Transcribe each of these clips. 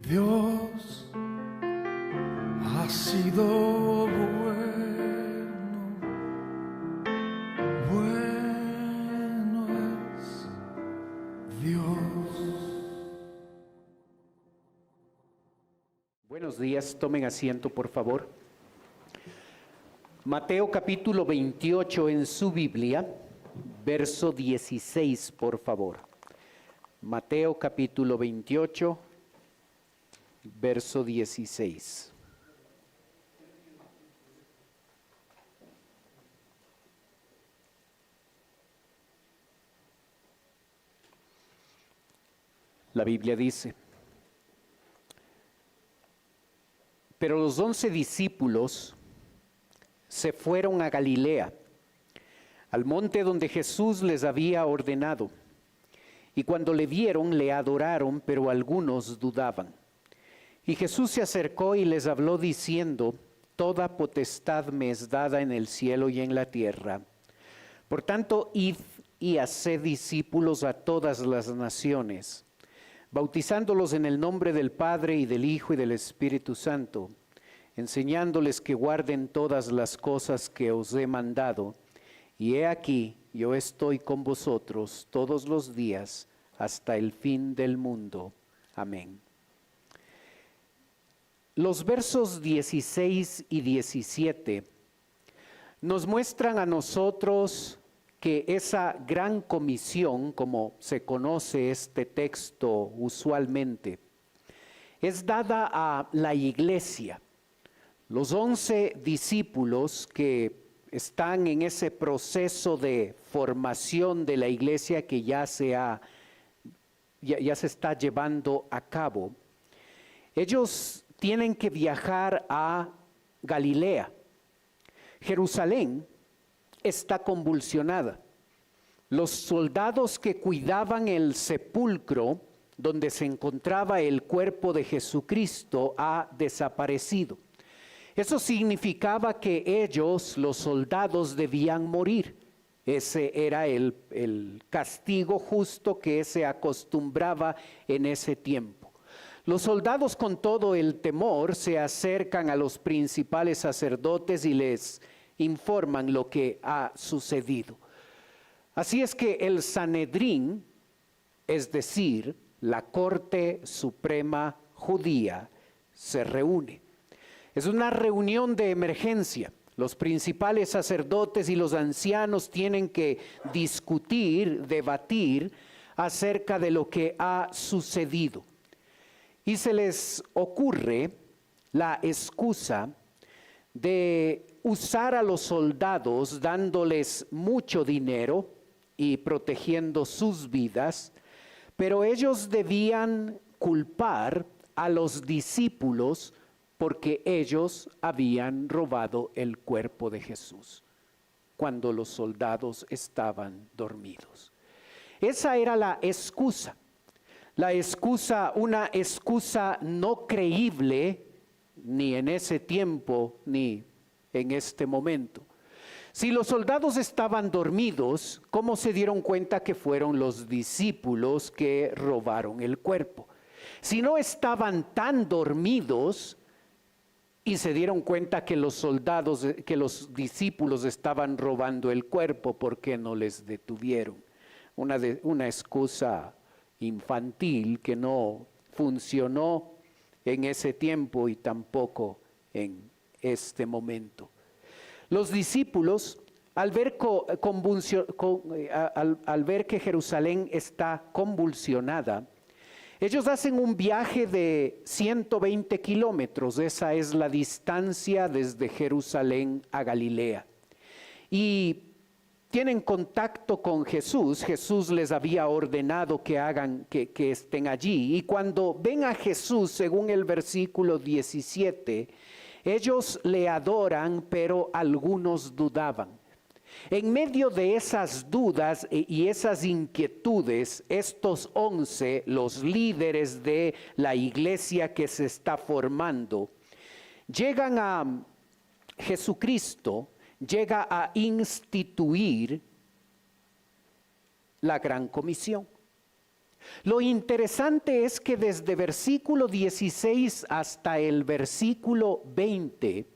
Dios ha sido bueno, bueno es Dios. Buenos días, tomen asiento por favor. Mateo capítulo 28 en su Biblia, verso 16 por favor. Mateo capítulo 28, verso 16. La Biblia dice: pero los 11 discípulos se fueron a Galilea, al monte donde Jesús les había ordenado. Y cuando le vieron, le adoraron, pero algunos dudaban. Y Jesús se acercó y les habló diciendo: toda potestad me es dada en el cielo y en la tierra. Por tanto, id y haced discípulos a todas las naciones, bautizándolos en el nombre del Padre y del Hijo y del Espíritu Santo, enseñándoles que guarden todas las cosas que os he mandado. Y he aquí, yo estoy con vosotros todos los días hasta el fin del mundo. Amén. Los versos 16 y 17 nos muestran a nosotros que esa gran comisión, como se conoce este texto usualmente, es dada a la iglesia. Los 11 discípulos que están en ese proceso de formación de la iglesia que ya se está llevando a cabo, ellos tienen que viajar a Galilea. Jerusalén está convulsionada. Los soldados que cuidaban el sepulcro donde se encontraba el cuerpo de Jesucristo ha desaparecido. Eso significaba que ellos, los soldados, debían morir. Ese era el castigo justo que se acostumbraba en ese tiempo. Los soldados, con todo el temor, se acercan a los principales sacerdotes y les informan lo que ha sucedido. Así es que el Sanedrín, es decir, la Corte Suprema Judía, se reúne. Es una reunión de emergencia. Los principales sacerdotes y los ancianos tienen que discutir, debatir acerca de lo que ha sucedido. Y se les ocurre la excusa de usar a los soldados dándoles mucho dinero y protegiendo sus vidas, pero ellos debían culpar a los discípulos porque ellos habían robado el cuerpo de Jesús cuando los soldados estaban dormidos. Esa era la excusa. La excusa, una excusa no creíble ni en ese tiempo ni en este momento. Si los soldados estaban dormidos, ¿cómo se dieron cuenta que fueron los discípulos que robaron el cuerpo? Si no estaban tan dormidos y se dieron cuenta que los soldados, que los discípulos estaban robando el cuerpo, ¿por qué no les detuvieron? Una excusa infantil que no funcionó en ese tiempo y tampoco en este momento. Los discípulos, al ver que Jerusalén está convulsionada, ellos hacen un viaje de 120 kilómetros, esa es la distancia desde Jerusalén a Galilea. Y tienen contacto con Jesús. Jesús les había ordenado que estén allí. Y cuando ven a Jesús, según el versículo 17, ellos le adoran, pero algunos dudaban. En medio de esas dudas y esas inquietudes, estos 11, los líderes de la iglesia que se está formando, llegan a Jesucristo, llega a instituir la gran comisión. Lo interesante es que desde versículo 16 hasta el versículo 20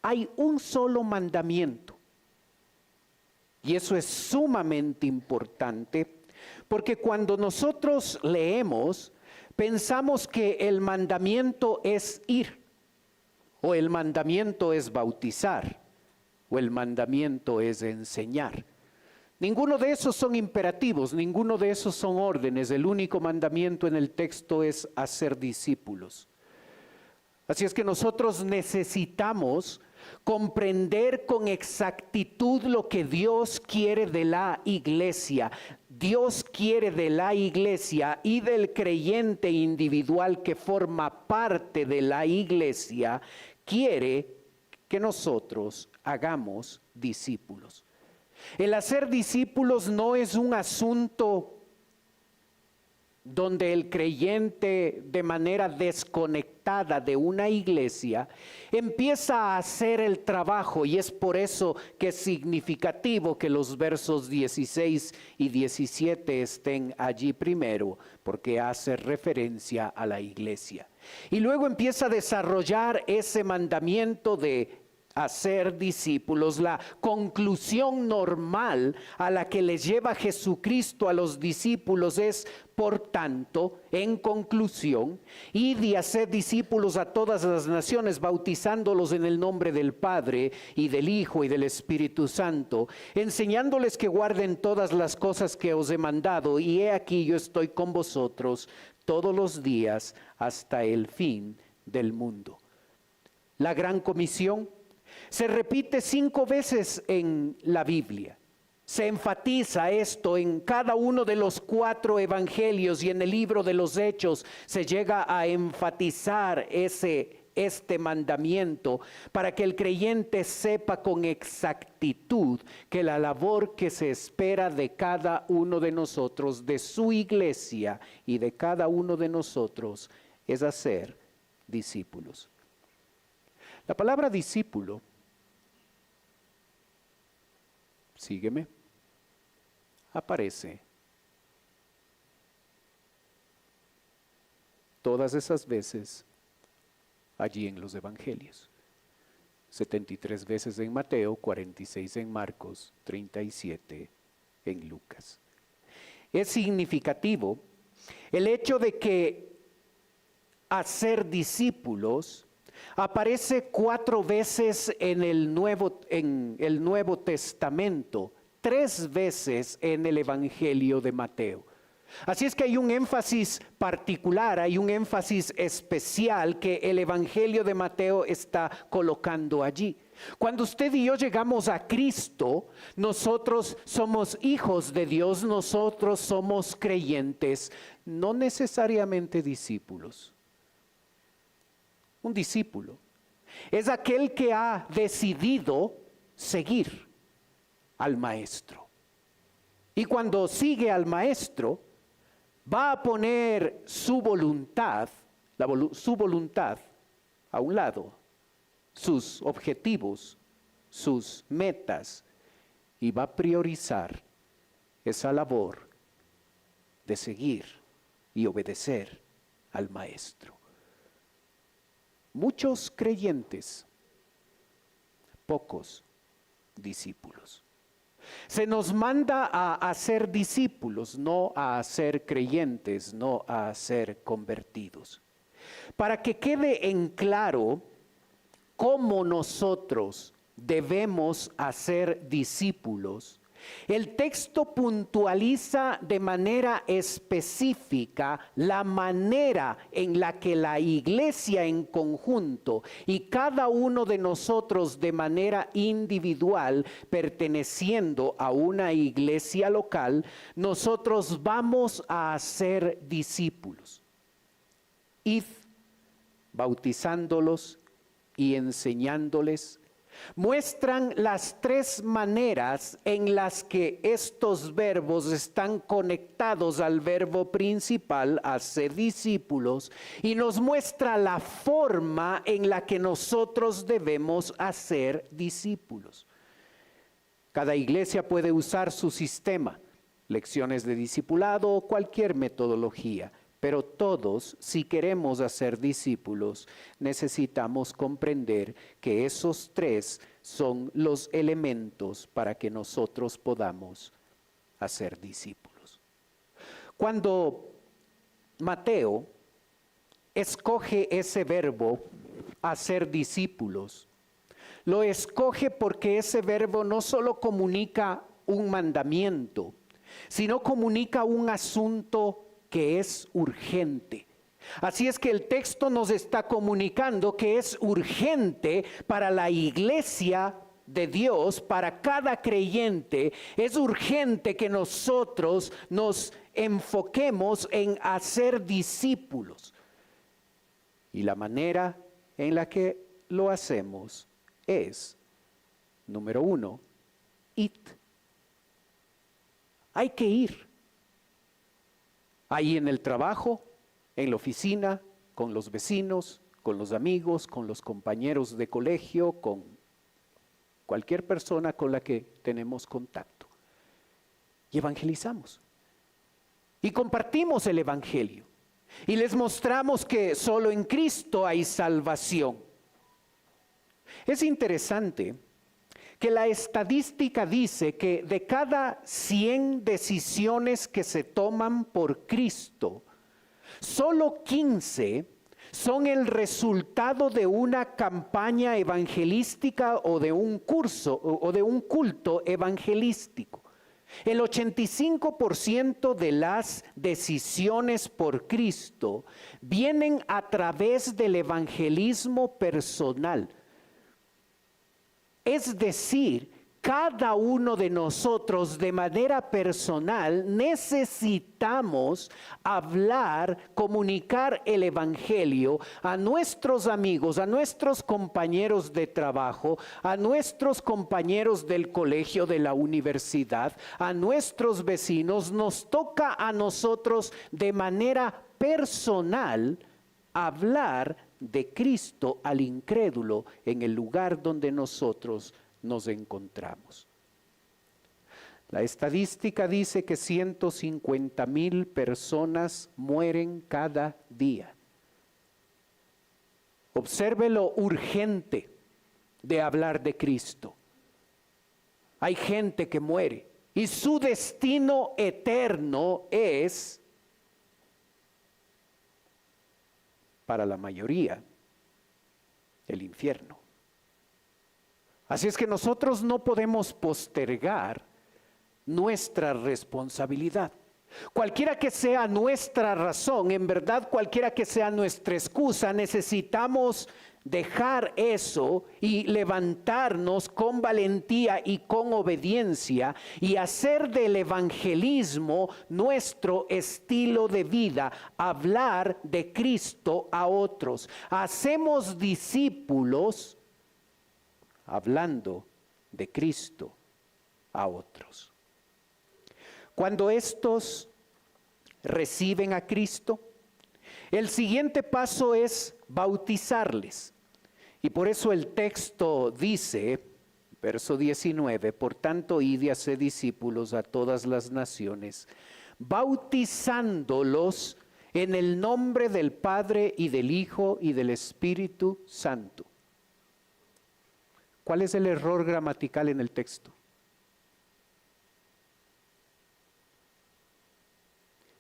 hay un solo mandamiento. Y eso es sumamente importante, porque cuando nosotros leemos, pensamos que el mandamiento es ir, o el mandamiento es bautizar, o el mandamiento es enseñar. Ninguno de esos son imperativos, ninguno de esos son órdenes. El único mandamiento en el texto es hacer discípulos. Así es que nosotros necesitamos comprender con exactitud lo que Dios quiere de la iglesia. Dios quiere de la iglesia y del creyente individual que forma parte de la iglesia, quiere que nosotros hagamos discípulos. El hacer discípulos no es un asunto donde el creyente de manera desconectada de una iglesia empieza a hacer el trabajo, y es por eso que es significativo que los versos 16 y 17 estén allí primero, porque hace referencia a la iglesia. Y luego empieza a desarrollar ese mandamiento de hacer discípulos. La conclusión normal a la que les lleva Jesucristo a los discípulos es: por tanto, en conclusión, id y haced discípulos a todas las naciones, bautizándolos en el nombre del Padre y del Hijo y del Espíritu Santo, enseñándoles que guarden todas las cosas que os he mandado, y he aquí yo estoy con vosotros todos los días hasta el fin del mundo. La gran comisión se repite 5 veces en la Biblia. Se enfatiza esto en cada uno de los 4 evangelios, y en el libro de los Hechos se llega a enfatizar este mandamiento para que el creyente sepa con exactitud que la labor que se espera de cada uno de nosotros, de su iglesia y de cada uno de nosotros, es hacer discípulos. La palabra discípulo, sígueme, aparece todas esas veces allí en los evangelios. 73 veces en Mateo, 46 en Marcos, 37 en Lucas. Es significativo el hecho de que hacer discípulos aparece 4 veces en el Nuevo Testamento, 3 veces en el Evangelio de Mateo. Así es que hay un énfasis particular, hay un énfasis especial que el Evangelio de Mateo está colocando allí. Cuando usted y yo llegamos a Cristo, nosotros somos hijos de Dios, nosotros somos creyentes, no necesariamente discípulos. Un discípulo es aquel que ha decidido seguir al maestro. Y cuando sigue al maestro, va a poner su voluntad a un lado, sus objetivos, sus metas, y va a priorizar esa labor de seguir y obedecer al maestro. Muchos creyentes, pocos discípulos. Se nos manda a ser discípulos, no a ser creyentes, no a ser convertidos. Para que quede en claro cómo nosotros debemos hacer discípulos, el texto puntualiza de manera específica la manera en la que la iglesia en conjunto y cada uno de nosotros de manera individual, perteneciendo a una iglesia local, nosotros vamos a hacer discípulos. Id bautizándolos y enseñándoles. Muestran las 3 maneras en las que estos verbos están conectados al verbo principal, hacer discípulos, y nos muestra la forma en la que nosotros debemos hacer discípulos. Cada iglesia puede usar su sistema. lecciones de discipulado o cualquier metodología. Pero todos, si queremos hacer discípulos, necesitamos comprender que esos tres son los elementos para que nosotros podamos hacer discípulos. Cuando Mateo escoge ese verbo, hacer discípulos, lo escoge porque ese verbo no solo comunica un mandamiento, sino comunica un asunto que es urgente. Así es que el texto nos está comunicando que es urgente para la iglesia de Dios, para cada creyente. Es urgente que nosotros nos enfoquemos en hacer discípulos. Y la manera en la que lo hacemos es, número 1, id. Hay que ir. Ahí en el trabajo, en la oficina, con los vecinos, con los amigos, con los compañeros de colegio, con cualquier persona con la que tenemos contacto. Y evangelizamos. Y compartimos el evangelio. Y les mostramos que solo en Cristo hay salvación. Es interesante que la estadística dice que de cada 100 decisiones que se toman por Cristo, solo 15 son el resultado de una campaña evangelística o de un curso o de un culto evangelístico. El 85% de las decisiones por Cristo vienen a través del evangelismo personal. Es decir, cada uno de nosotros de manera personal necesitamos hablar, comunicar el evangelio a nuestros amigos, a nuestros compañeros de trabajo, a nuestros compañeros del colegio, de la universidad, a nuestros vecinos. Nos toca a nosotros de manera personal hablar de Cristo al incrédulo en el lugar donde nosotros nos encontramos. La estadística dice que 150,000 personas mueren cada día. Observe lo urgente de hablar de Cristo. Hay gente que muere y su destino eterno es, para la mayoría, el infierno. Así es que nosotros no podemos postergar nuestra responsabilidad. Cualquiera que sea nuestra razón, en verdad cualquiera que sea nuestra excusa, necesitamos dejar eso y levantarnos con valentía y con obediencia y hacer del evangelismo nuestro estilo de vida, hablar de Cristo a otros. Hacemos discípulos hablando de Cristo a otros. Cuando estos reciben a Cristo, el siguiente paso es bautizarles. Y por eso el texto dice, verso 19, por tanto, id y haced discípulos a todas las naciones, bautizándolos en el nombre del Padre y del Hijo y del Espíritu Santo. ¿Cuál es el error gramatical en el texto?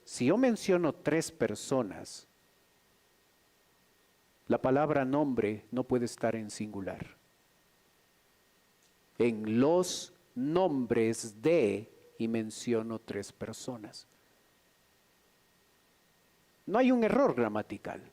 Si yo menciono 3 personas, la palabra nombre no puede estar en singular. En los nombres de, y menciono 3 personas. No hay un error gramatical.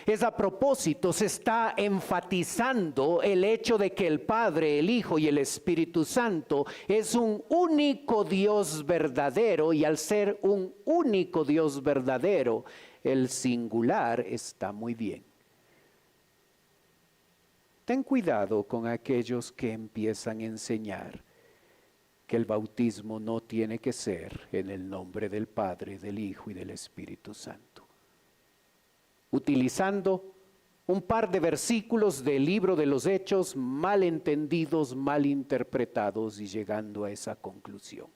Es a propósito, se está enfatizando el hecho de que el Padre, el Hijo y el Espíritu Santo es un único Dios verdadero, y al ser un único Dios verdadero, el singular está muy bien. Ten cuidado con aquellos que empiezan a enseñar que el bautismo no tiene que ser en el nombre del Padre, del Hijo y del Espíritu Santo, utilizando un par de versículos del libro de los Hechos mal entendidos, mal interpretados y llegando a esa conclusión.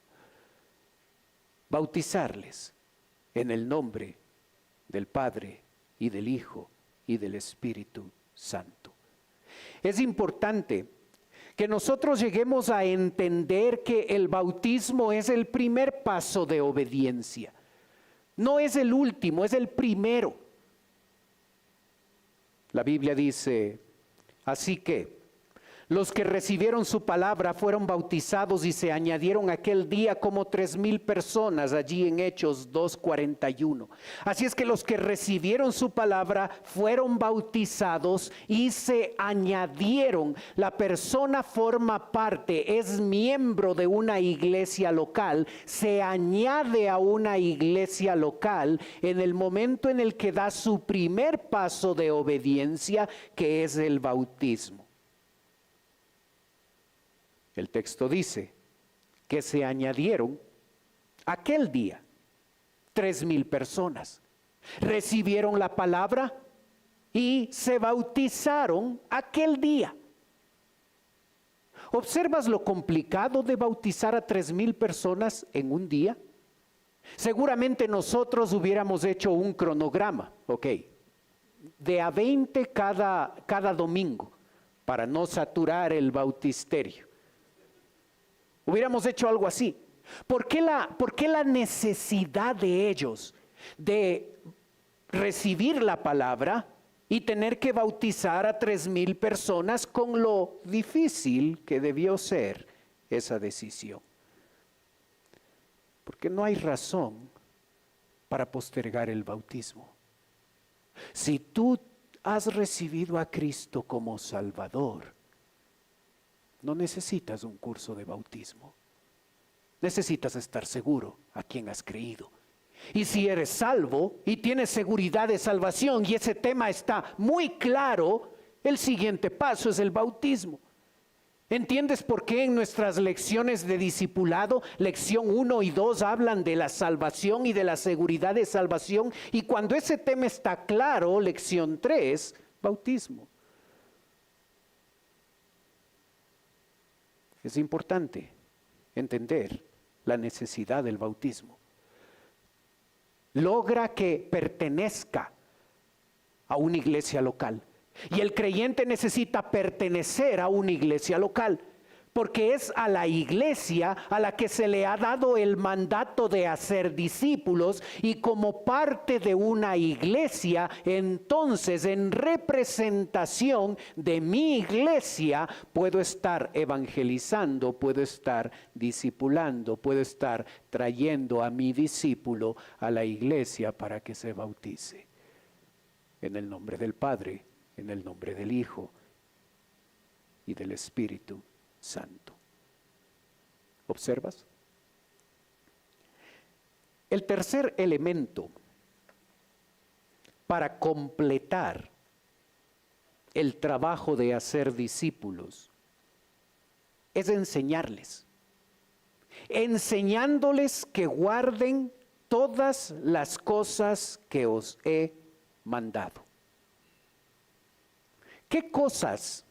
bautizarles en el nombre del Padre y del Hijo y del Espíritu Santo. Es importante que nosotros lleguemos a entender que el bautismo es el primer paso de obediencia. No es el último, es el primero. La Biblia dice, así que los que recibieron su palabra fueron bautizados y se añadieron aquel día como 3,000 personas allí en Hechos 2:41. Así es que los que recibieron su palabra fueron bautizados y se añadieron. La persona forma parte, es miembro de una iglesia local, se añade a una iglesia local en el momento en el que da su primer paso de obediencia, que es el bautismo. El texto dice que se añadieron aquel día 3,000 personas. Recibieron la palabra y se bautizaron aquel día. ¿Observas lo complicado de bautizar a 3,000 personas en un día? Seguramente nosotros hubiéramos hecho un cronograma, de a 20 cada domingo, para no saturar el bautisterio. Hubiéramos hecho algo así. ¿Por qué la necesidad de ellos de recibir la palabra y tener que bautizar a 3,000 personas con lo difícil que debió ser esa decisión? Porque no hay razón para postergar el bautismo. Si tú has recibido a Cristo como Salvador, no necesitas un curso de bautismo. Necesitas estar seguro a quien has creído. Y si eres salvo y tienes seguridad de salvación y ese tema está muy claro, el siguiente paso es el bautismo. ¿Entiendes por qué en nuestras lecciones de discipulado, lección 1 y 2 hablan de la salvación y de la seguridad de salvación? Y cuando ese tema está claro, lección 3, bautismo. Es importante entender la necesidad del bautismo. Logra que pertenezca a una iglesia local. Y el creyente necesita pertenecer a una iglesia local, porque es a la iglesia a la que se le ha dado el mandato de hacer discípulos, y como parte de una iglesia, entonces en representación de mi iglesia puedo estar evangelizando, puedo estar discipulando, puedo estar trayendo a mi discípulo a la iglesia para que se bautice. En el nombre del Padre, en el nombre del Hijo y del Espíritu Santo. ¿Observas? El tercer elemento para completar el trabajo de hacer discípulos es enseñarles, enseñándoles que guarden todas las cosas que os he mandado. ¿Qué cosas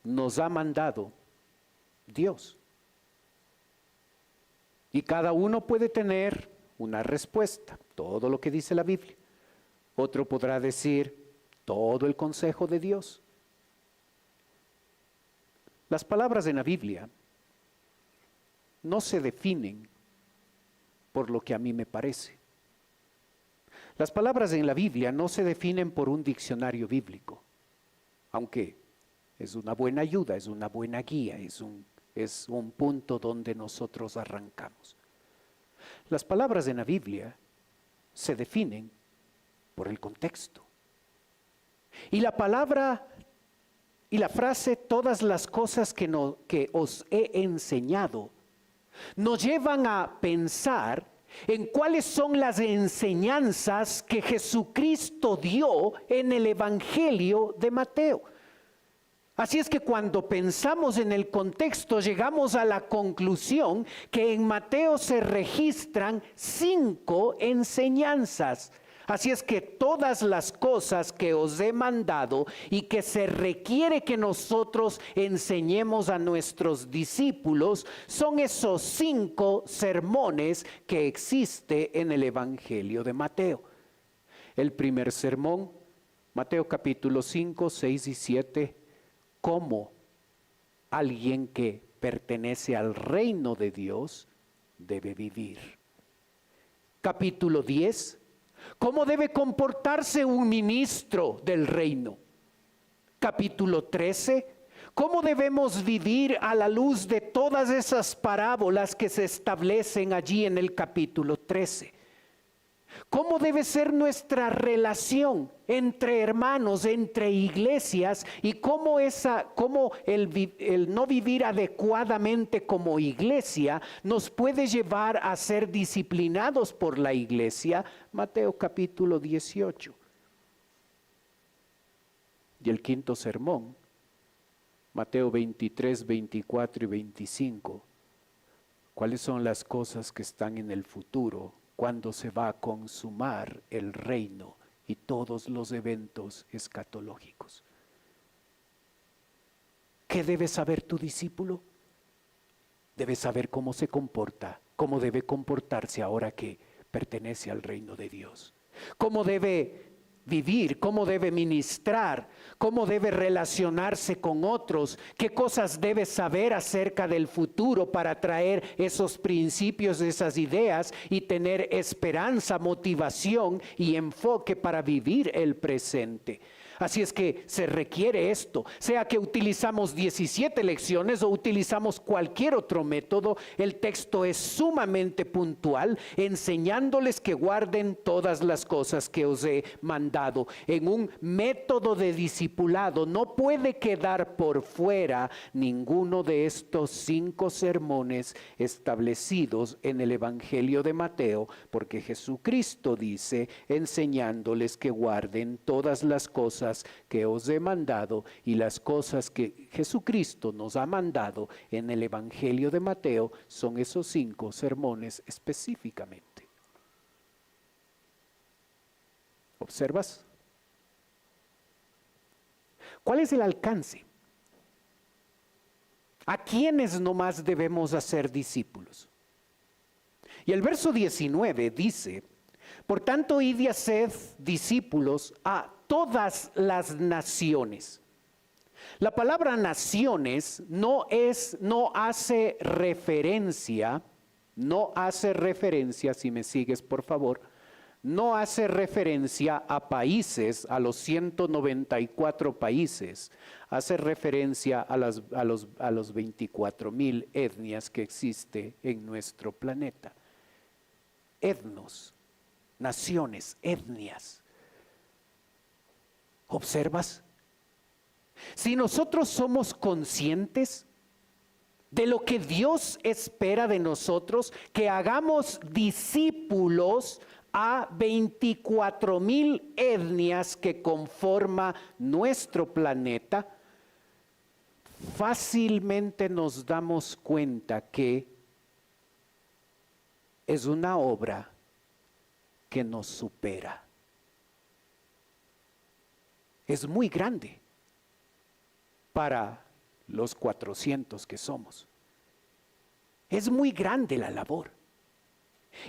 nos ha mandado Dios? Y cada uno puede tener una respuesta, todo lo que dice la Biblia. Otro podrá decir todo el consejo de Dios. Las palabras en la Biblia no se definen por lo que a mí me parece. Las palabras en la Biblia no se definen por un diccionario bíblico, aunque es una buena ayuda, es una buena guía, es un punto donde nosotros arrancamos. Las palabras en la Biblia se definen por el contexto. Y la palabra y la frase todas las cosas que os he enseñado nos llevan a pensar en cuáles son las enseñanzas que Jesucristo dio en el Evangelio de Mateo. Así es que cuando pensamos en el contexto, llegamos a la conclusión que en Mateo se registran 5 enseñanzas. Así es que todas las cosas que os he mandado y que se requiere que nosotros enseñemos a nuestros discípulos son esos 5 sermones que existe en el Evangelio de Mateo. El primer sermón, Mateo capítulo 5, 6 y 7, cómo alguien que pertenece al reino de Dios debe vivir. Capítulo 10, cómo debe comportarse un ministro del reino. Capítulo 13, cómo debemos vivir a la luz de todas esas parábolas que se establecen allí en el capítulo 13. ¿Cómo debe ser nuestra relación entre hermanos, entre iglesias y cómo el no vivir adecuadamente como iglesia nos puede llevar a ser disciplinados por la iglesia? Mateo capítulo 18. Y el quinto sermón, Mateo 23, 24 y 25. ¿Cuáles son las cosas que están en el futuro cuando se va a consumar el reino y todos los eventos escatológicos? ¿Qué debe saber tu discípulo? Debe saber cómo se comporta, cómo debe comportarse ahora que pertenece al reino de Dios. Cómo debe vivir, cómo debe ministrar, cómo debe relacionarse con otros, qué cosas debe saber acerca del futuro para traer esos principios, esas ideas y tener esperanza, motivación y enfoque para vivir el presente. Así es que se requiere esto, sea que utilizamos 17 lecciones o utilizamos cualquier otro método, el texto es sumamente puntual, enseñándoles que guarden todas las cosas que os he mandado. En un método de discipulado no puede quedar por fuera ninguno de estos 5 sermones establecidos en el Evangelio de Mateo, porque Jesucristo dice, enseñándoles que guarden todas las cosas que os he mandado, y las cosas que Jesucristo nos ha mandado en el Evangelio de Mateo son esos 5 sermones específicamente. ¿Observas? ¿Cuál es el alcance? ¿A quiénes nomás debemos hacer discípulos? Y el verso 19 dice, por tanto, id y haced discípulos a todas las naciones. La palabra naciones no hace referencia, si me sigues por favor, no hace referencia a países, a los 194 países, hace referencia a los 24,000 etnias que existe en nuestro planeta. Etnos, naciones, etnias. ¿Observas? Si nosotros somos conscientes de lo que Dios espera de nosotros, que hagamos discípulos a 24,000 etnias que conforma nuestro planeta, fácilmente nos damos cuenta que es una obra que nos supera. Es muy grande para los 400 que somos. Es muy grande la labor.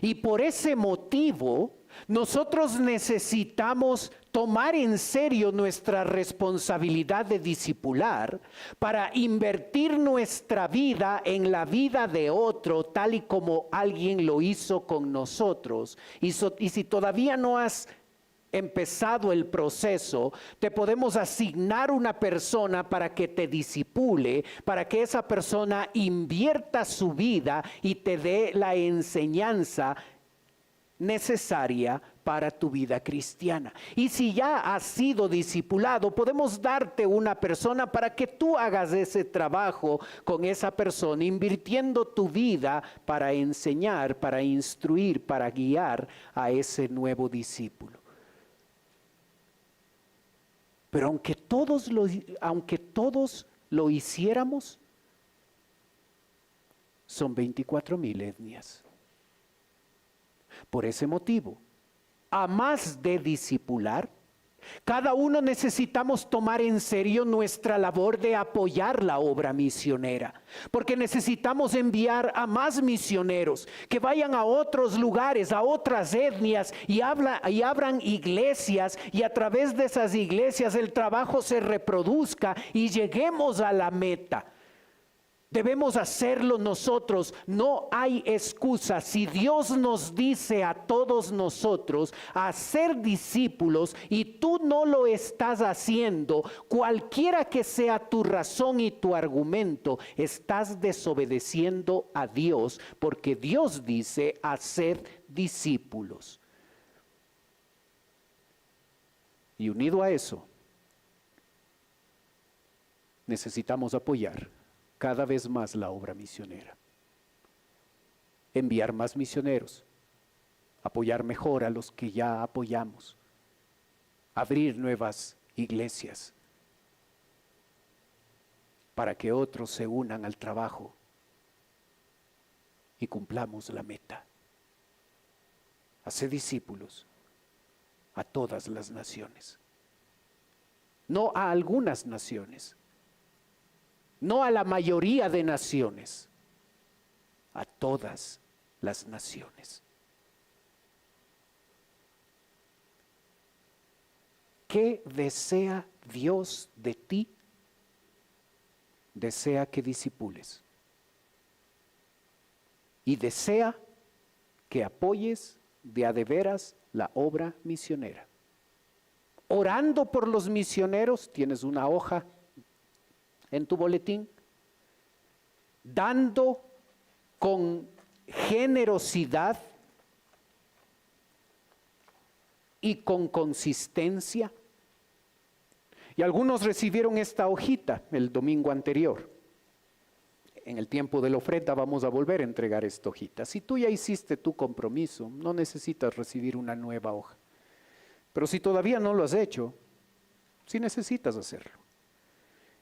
Y por ese motivo, nosotros necesitamos tomar en serio nuestra responsabilidad de discipular para invertir nuestra vida en la vida de otro, tal y como alguien lo hizo con nosotros. Y si todavía no has empezado el proceso, te podemos asignar una persona para que te discipule, para que esa persona invierta su vida y te dé la enseñanza necesaria para tu vida cristiana. Y si ya has sido discipulado, podemos darte una persona para que tú hagas ese trabajo con esa persona, invirtiendo tu vida para enseñar, para instruir, para guiar a ese nuevo discípulo. Pero aunque todos lo hiciéramos, son 24,000 etnias. Por ese motivo, a más de discipular. Cada uno necesitamos tomar en serio nuestra labor de apoyar la obra misionera, porque necesitamos enviar a más misioneros que vayan a otros lugares, a otras etnias y abran iglesias, y a través de esas iglesias el trabajo se reproduzca y lleguemos a la meta. Debemos hacerlo nosotros, no hay excusa. Si Dios nos dice a todos nosotros a ser discípulos y tú no lo estás haciendo, cualquiera que sea tu razón y tu argumento, estás desobedeciendo a Dios, porque Dios dice hacer discípulos. Y unido a eso, necesitamos apoyar cada vez más la obra misionera. Enviar más misioneros, apoyar mejor a los que ya apoyamos, abrir nuevas iglesias para que otros se unan al trabajo y cumplamos la meta. Hacer discípulos a todas las naciones, no a algunas naciones, no a la mayoría de naciones, a todas las naciones. ¿Qué desea Dios de ti? Desea que discipules. Y desea que apoyes de a de veras la obra misionera. Orando por los misioneros, tienes una hoja en tu boletín, dando con generosidad y con consistencia. Y algunos recibieron esta hojita el domingo anterior. En el tiempo de la ofrenda vamos a volver a entregar esta hojita. Si tú ya hiciste tu compromiso, no necesitas recibir una nueva hoja. Pero si todavía no lo has hecho, sí necesitas hacerlo.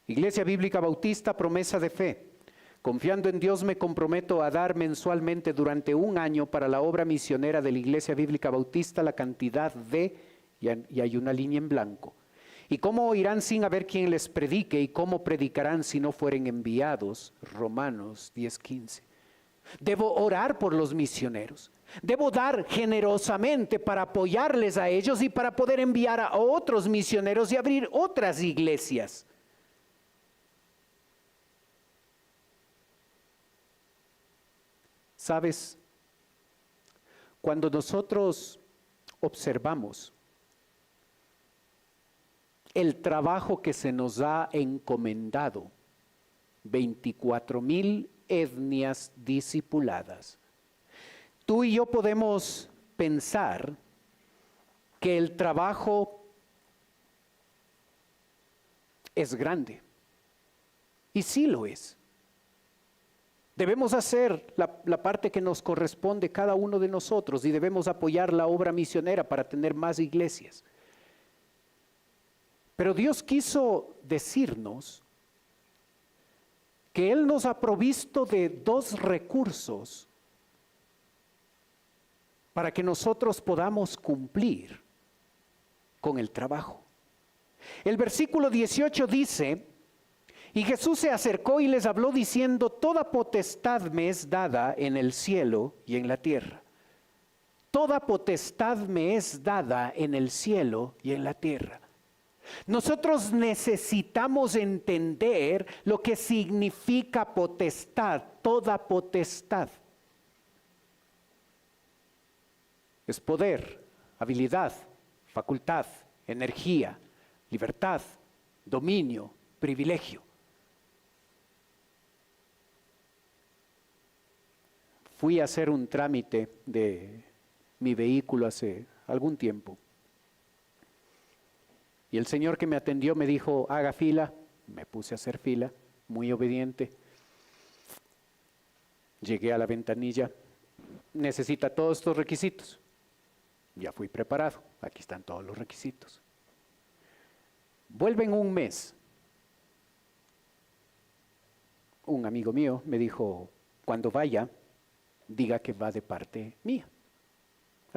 Iglesia Bíblica Bautista, promesa de fe. Confiando en Dios me comprometo a dar mensualmente durante un año para la obra misionera de la Iglesia Bíblica Bautista la cantidad de, y hay una línea en blanco. ¿Y cómo oirán sin haber quien les predique? ¿Y cómo predicarán si no fueren enviados? Romanos 10:15. Debo orar por los misioneros. Debo dar generosamente para apoyarles a ellos y para poder enviar a otros misioneros y abrir otras iglesias. ¿Sabes? Cuando nosotros observamos el trabajo que se nos ha encomendado, 24,000 etnias discipuladas, tú y yo podemos pensar que el trabajo es grande. Y sí lo es. Debemos hacer la parte que nos corresponde cada uno de nosotros y debemos apoyar la obra misionera para tener más iglesias. Pero Dios quiso decirnos que Él nos ha provisto de 2 recursos para que nosotros podamos cumplir con el trabajo. El versículo 18 dice: y Jesús se acercó y les habló diciendo: toda potestad me es dada en el cielo y en la tierra. Toda potestad me es dada en el cielo y en la tierra. Nosotros necesitamos entender lo que significa potestad, toda potestad. Es poder, habilidad, facultad, energía, libertad, dominio, privilegio. Fui a hacer un trámite de mi vehículo hace algún tiempo. Y el señor que me atendió me dijo: haga fila. Me puse a hacer fila, muy obediente. Llegué a la ventanilla. Necesita todos estos requisitos. Ya fui preparado. Aquí están todos los requisitos. Vuelve en un mes. Un amigo mío me dijo: cuando vaya, diga que va de parte mía.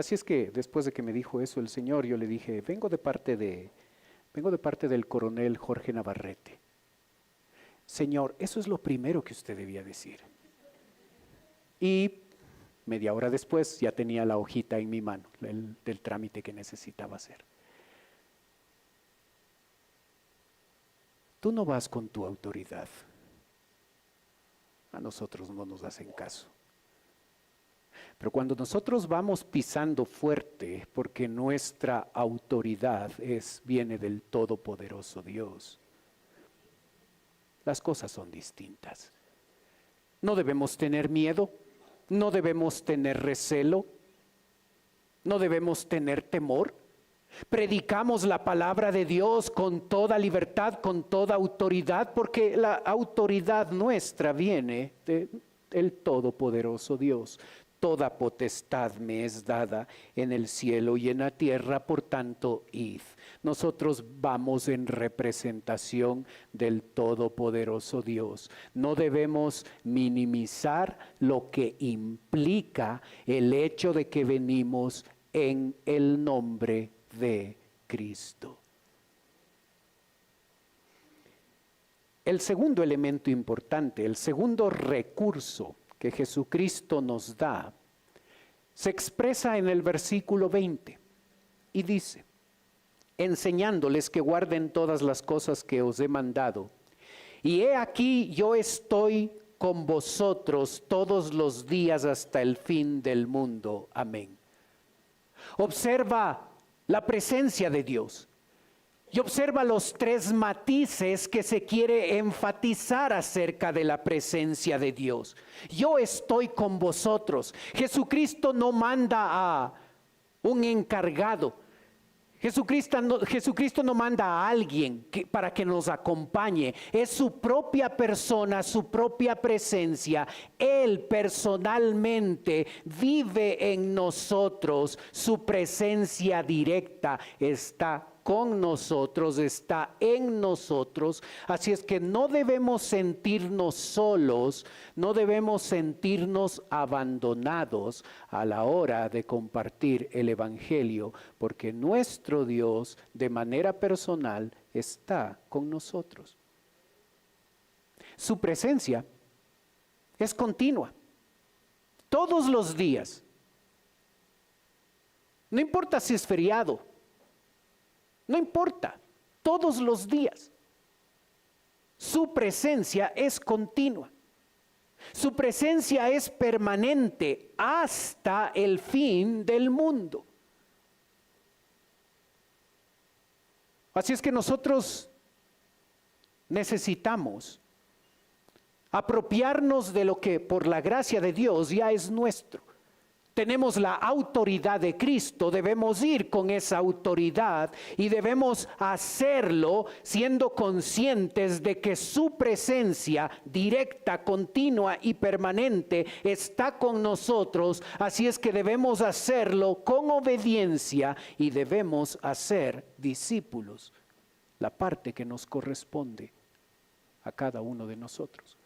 Así es que después de que me dijo eso el Señor, yo le dije, vengo de parte del coronel Jorge Navarrete. Señor, eso es lo primero que usted debía decir. Y media hora después ya tenía la hojita en mi mano, del trámite que necesitaba hacer. Tú no vas con tu autoridad. A nosotros no nos hacen caso. Pero cuando nosotros vamos pisando fuerte, porque nuestra autoridad viene del Todopoderoso Dios, las cosas son distintas. No debemos tener miedo, no debemos tener recelo, no debemos tener temor. Predicamos la palabra de Dios con toda libertad, con toda autoridad, porque la autoridad nuestra viene del Todopoderoso Dios. Toda potestad me es dada en el cielo y en la tierra, por tanto, id. Nosotros vamos en representación del Todopoderoso Dios. No debemos minimizar lo que implica el hecho de que venimos en el nombre de Cristo. El segundo elemento importante, el segundo recurso que Jesucristo nos da, se expresa en el versículo 20 y dice, enseñándoles que guarden todas las cosas que os he mandado. Y he aquí yo estoy con vosotros todos los días hasta el fin del mundo. Amén. Observa la presencia de Dios. Y observa los tres matices que se quiere enfatizar acerca de la presencia de Dios. Yo estoy con vosotros. Jesucristo no manda a un encargado. Jesucristo no manda a alguien para que nos acompañe. Es su propia persona, su propia presencia. Él personalmente vive en nosotros. Su presencia directa está con nosotros, está en nosotros. Así es que no debemos sentirnos solos, no debemos sentirnos abandonados a la hora de compartir el Evangelio, porque nuestro Dios de manera personal está con nosotros. Su presencia es continua, todos los días. No importa si es feriado, no importa, todos los días. Su presencia es continua. Su presencia es permanente hasta el fin del mundo. Así es que nosotros necesitamos apropiarnos de lo que por la gracia de Dios ya es nuestro. Tenemos la autoridad de Cristo, debemos ir con esa autoridad y debemos hacerlo siendo conscientes de que su presencia directa, continua y permanente está con nosotros. Así es que debemos hacerlo con obediencia y debemos hacer discípulos, la parte que nos corresponde a cada uno de nosotros.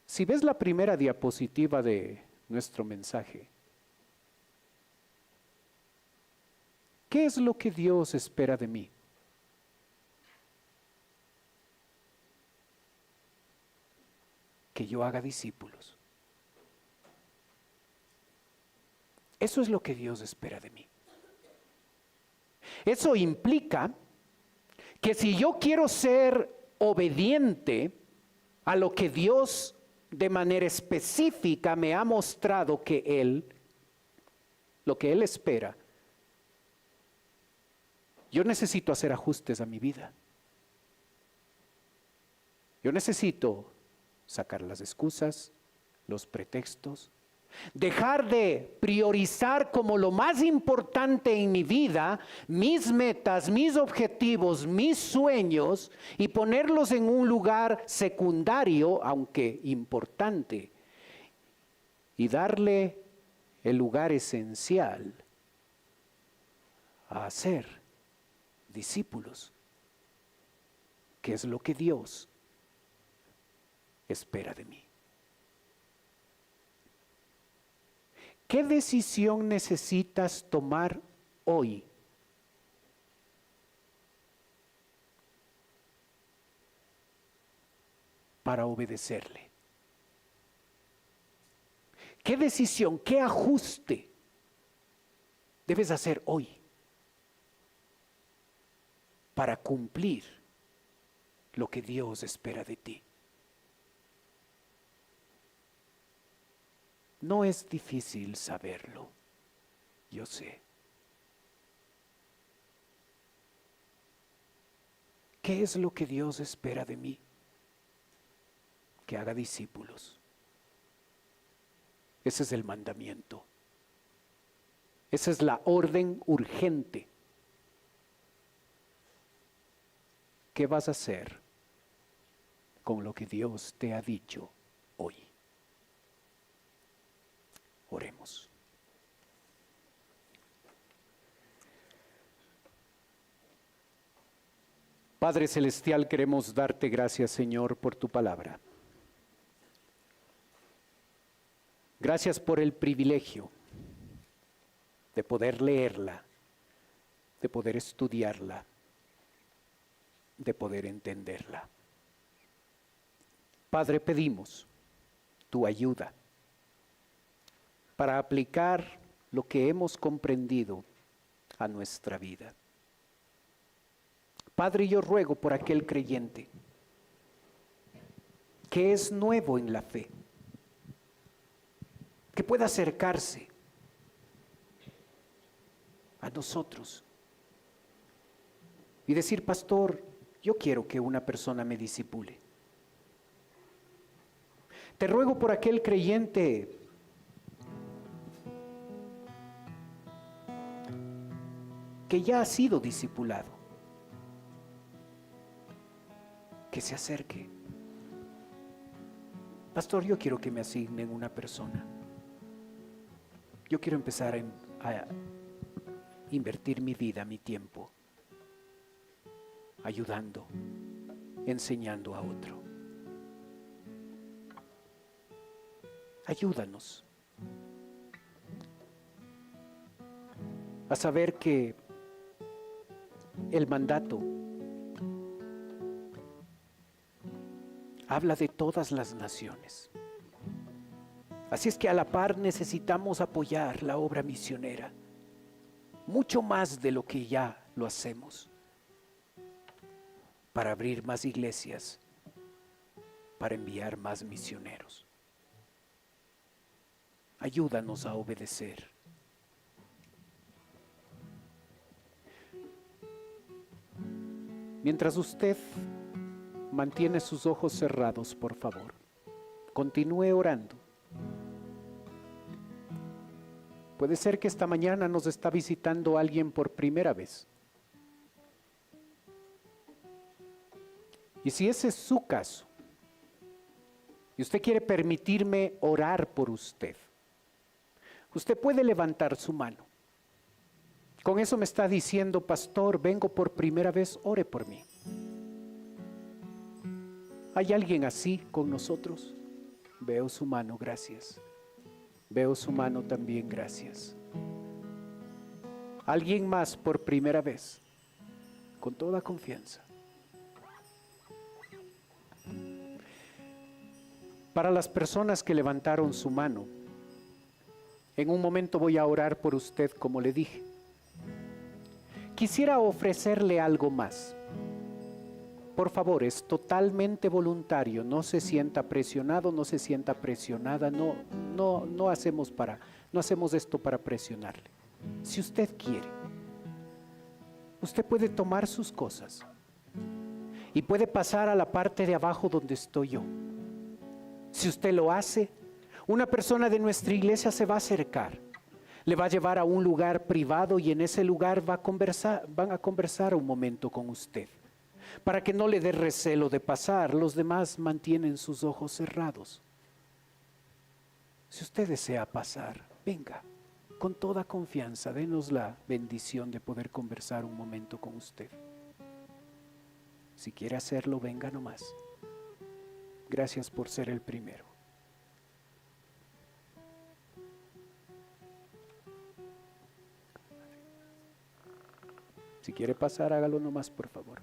Si ves la primera diapositiva de nuestro mensaje, ¿qué es lo que Dios espera de mí? Que yo haga discípulos. Eso es lo que Dios espera de mí. Eso implica que si yo quiero ser obediente a lo que Dios de manera específica me ha mostrado que lo que Él espera, yo necesito hacer ajustes a mi vida. Yo necesito sacar las excusas, los pretextos, dejar de priorizar como lo más importante en mi vida mis metas, mis objetivos, mis sueños y ponerlos en un lugar secundario, aunque importante, y darle el lugar esencial a hacer discípulos, que es lo que Dios espera de mí. ¿Qué decisión necesitas tomar hoy? Para obedecerle. ¿Qué decisión, qué ajuste debes hacer hoy para cumplir lo que Dios espera de ti? No es difícil saberlo, yo sé. ¿Qué es lo que Dios espera de mí? Que haga discípulos. Ese es el mandamiento. Esa es la orden urgente. ¿Qué vas a hacer con lo que Dios te ha dicho hoy? Oremos. Padre Celestial, queremos darte gracias, Señor, por tu palabra. Gracias por el privilegio de poder leerla, de poder estudiarla, de poder entenderla. Padre, pedimos tu ayuda para aplicar lo que hemos comprendido a nuestra vida. Padre, yo ruego por aquel creyente que es nuevo en la fe, que pueda acercarse a nosotros y decir: pastor, yo quiero que una persona me discipule. Te ruego por aquel creyente que ya ha sido discipulado, que se acerque. Pastor, yo quiero que me asignen una persona. Yo quiero empezar a invertir mi vida, mi tiempo, ayudando, enseñando a otro. Ayúdanos a saber que el mandato habla de todas las naciones. Así es que a la par necesitamos apoyar la obra misionera, mucho más de lo que ya lo hacemos, para abrir más iglesias, para enviar más misioneros. Ayúdanos a obedecer. Mientras usted mantiene sus ojos cerrados, por favor, continúe orando. Puede ser que esta mañana nos está visitando alguien por primera vez. Y si ese es su caso, y usted quiere permitirme orar por usted, usted puede levantar su mano. Con eso me está diciendo: pastor, vengo por primera vez, ore por mí. ¿Hay alguien así con nosotros? Veo su mano, gracias. Veo su mano también, gracias. ¿Alguien más por primera vez? Con toda confianza. Para las personas que levantaron su mano, en un momento voy a orar por usted, como le dije. Quisiera ofrecerle algo más. Por favor, es totalmente voluntario, no se sienta presionado, no se sienta presionada, no hacemos esto para presionarle. Si usted quiere, usted puede tomar sus cosas y puede pasar a la parte de abajo donde estoy yo. Si usted lo hace, una persona de nuestra iglesia se va a acercar, le va a llevar a un lugar privado y en ese lugar van a conversar un momento con usted. Para que no le dé recelo de pasar, los demás mantienen sus ojos cerrados. Si usted desea pasar, venga, con toda confianza, denos la bendición de poder conversar un momento con usted. Si quiere hacerlo, venga nomás. Gracias por ser el primero. Si quiere pasar, hágalo nomás, por favor.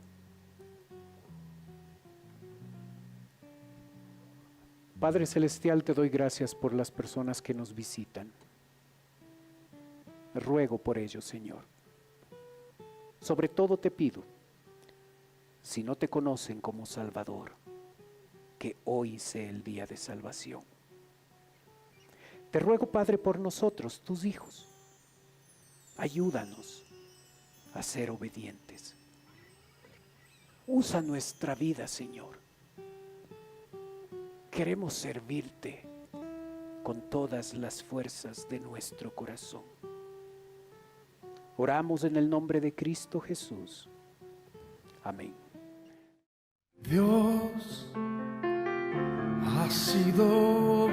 Padre Celestial, te doy gracias por las personas que nos visitan. Ruego por ellos, Señor. Sobre todo te pido, si no te conocen como Salvador, que hoy sea el día de salvación. Te ruego, Padre, por nosotros, tus hijos. Ayúdanos a ser obedientes. Usa nuestra vida, Señor. Queremos servirte con todas las fuerzas de nuestro corazón. Oramos en el nombre de Cristo Jesús. Amén. Dios ha sido